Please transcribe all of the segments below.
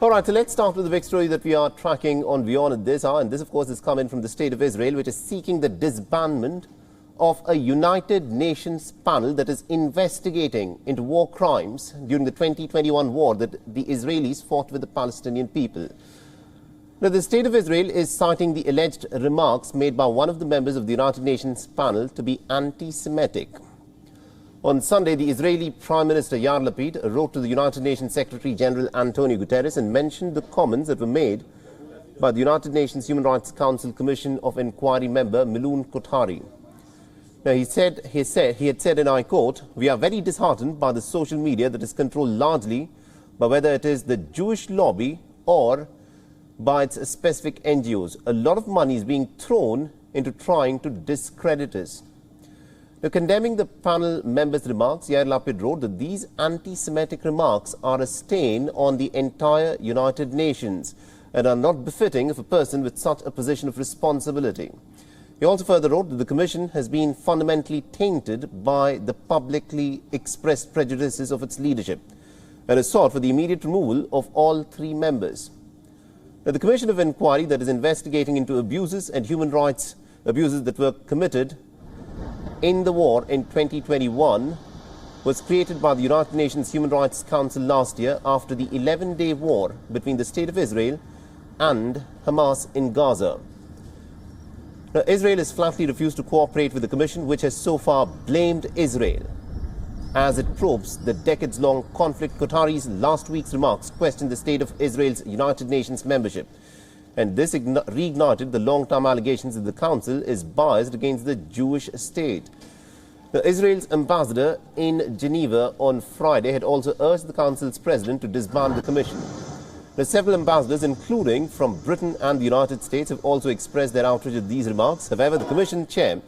All right, so let's start with the big story that we are tracking on WION at this hour. And this, of course, is coming from the state of Israel, which is seeking the disbandment of a United Nations panel that is investigating into war crimes during the 2021 war that the Israelis fought with the Palestinian people. Now, the state of Israel is citing the alleged remarks made by one of the members of the United Nations panel to be anti-Semitic. On Sunday, the Israeli Prime Minister Yair Lapid wrote to the United Nations Secretary General Antonio Guterres and mentioned the comments that were made by the United Nations Human Rights Council Commission of Inquiry member Milun Kotari. Now, he had said, and I quote, "We are very disheartened by the social media that is controlled largely by whether it is the Jewish lobby or by its specific NGOs. A lot of money is being thrown into trying to discredit us." Now, condemning the panel members' remarks, Yair Lapid wrote that these anti-Semitic remarks are a stain on the entire United Nations and are not befitting of a person with such a position of responsibility. He also further wrote that the Commission has been fundamentally tainted by the publicly expressed prejudices of its leadership and has sought for the immediate removal of all three members. Now, the Commission of Inquiry that is investigating into abuses and human rights abuses that were committed in the war in 2021 was created by the United Nations Human Rights Council last year after the 11-day war between the State of Israel and Hamas in Gaza. Now, Israel has flatly refused to cooperate with the Commission, which has so far blamed Israel as it probes the decades-long conflict. Qatari's last week's remarks questioned the state of Israel's United Nations membership. And this reignited the long-term allegations that the Council is biased against the Jewish state. Now, Israel's ambassador in Geneva on Friday had also urged the Council's president to disband the Commission. Now, several ambassadors, including from Britain and the United States, have also expressed their outrage at these remarks. However, the Commission chair,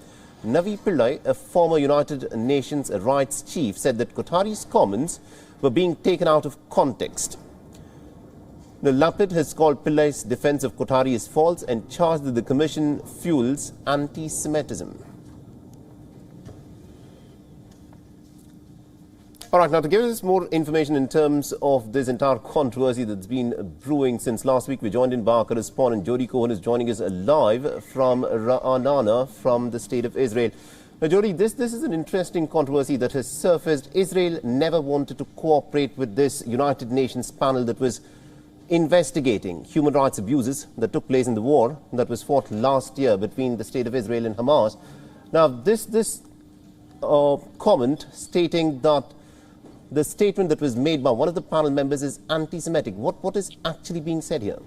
Navi Pillay, a former United Nations rights chief, said that Qatari's comments were being taken out of context. Now, Lapid has called Pillay's defense of Qatari as false and charged that the Commission fuels anti-Semitism. All right, now to give us more information in terms of this entire controversy that's been brewing since last week, we're joined in by our correspondent Jodie Cohen, is joining us live from Ra'anana, from the state of Israel. Now, Jodie, this is an interesting controversy that has surfaced. Israel never wanted to cooperate with this United Nations panel that was investigating human rights abuses that took place in the war that was fought last year between the state of Israel and Hamas. Now, this comment stating that the statement that was made by one of the panel members is anti-Semitic. What is actually being said here?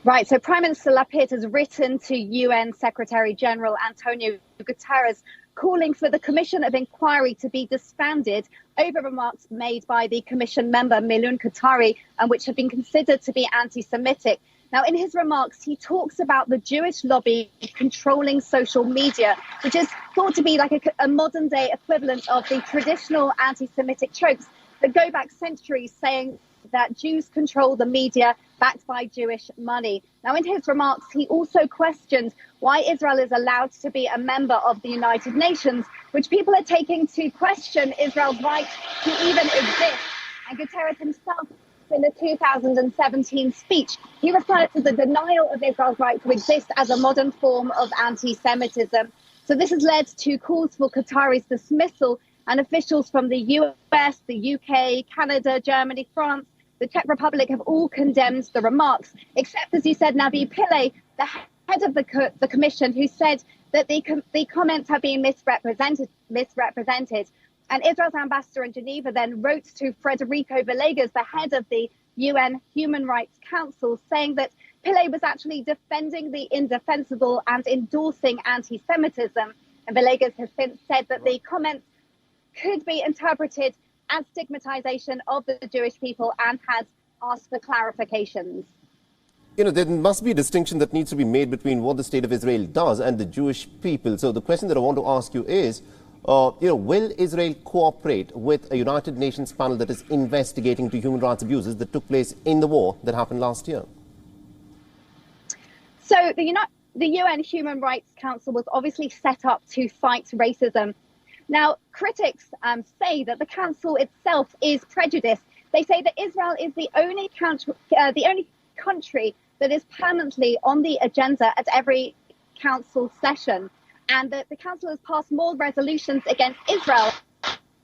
Right, so Prime Minister Lapid has written to UN Secretary General Antonio Guterres calling for the Commission of Inquiry to be disbanded over remarks made by the Commission member Milun Kotari, and which have been considered to be anti-Semitic. Now, in his remarks, he talks about the Jewish lobby controlling social media, which is thought to be like a modern-day equivalent of the traditional anti-Semitic tropes that go back centuries, saying that Jews control the media backed by Jewish money. Now, in his remarks, he also questioned why Israel is allowed to be a member of the United Nations, which people are taking to question Israel's right to even exist. And Guterres himself, in a 2017 speech, he referred to the denial of Israel's right to exist as a modern form of anti-Semitism. So this has led to calls for Qatari's dismissal, and officials from the US, the UK, Canada, Germany, France, the Czech Republic have all condemned the remarks, except, as you said, Navi Pillay, the head of the Commission, who said that the comments have been misrepresented. And Israel's ambassador in Geneva then wrote to Federico Villegas, the head of the UN Human Rights Council, saying that Pillay was actually defending the indefensible and endorsing anti-Semitism. And Villegas has since said that the comments could be interpreted as stigmatization of the Jewish people and has asked for clarifications. You know, there must be a distinction that needs to be made between what the state of Israel does and the Jewish people. So the question that I want to ask you is, will Israel cooperate with a United Nations panel that is investigating into human rights abuses that took place in the war that happened last year? So the UN Human Rights Council was obviously set up to fight racism. Now, critics say that the council itself is prejudiced They say that Israel is the only country that is permanently on the agenda at every council session, and that the council has passed more resolutions against Israel,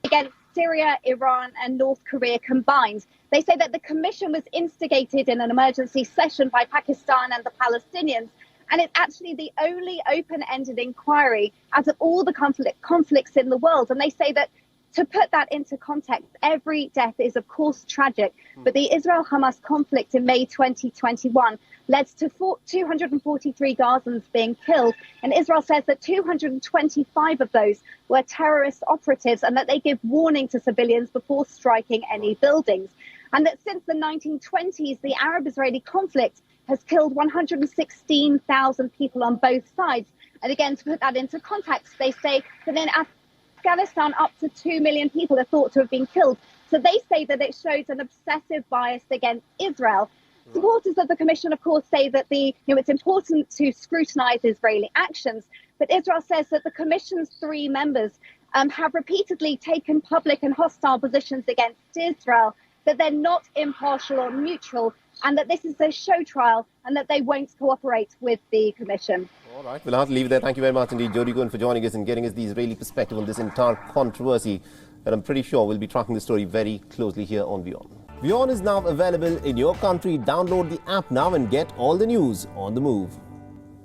against Syria, Iran and North Korea combined. They say that the commission was instigated in an emergency session by Pakistan and the Palestinians, and it's actually the only open-ended inquiry out of all the conflicts in the world. And they say that, to put that into context, every death is, of course, tragic. But the Israel-Hamas conflict in May 2021 led to 243 Gazans being killed. And Israel says that 225 of those were terrorist operatives, and that they give warning to civilians before striking any buildings. And that since the 1920s, the Arab-Israeli conflict has killed 116,000 people on both sides. And again, to put that into context, they say that in Afghanistan, up to 2 million people are thought to have been killed. So they say that it shows an obsessive bias against Israel. Supporters of the commission, of course, say that it's important to scrutinise Israeli actions. But Israel says that the commission's 3 members have repeatedly taken public and hostile positions against Israel, that they're not impartial or neutral, and that this is a show trial, and that they won't cooperate with the commission. All right, we'll have to leave it there. Thank you very much indeed, Jodie Cohen, for joining us and getting us the Israeli perspective on this entire controversy. And I'm pretty sure we'll be tracking the story very closely here on WION. WION is now available in your country. Download the app now and get all the news on the move.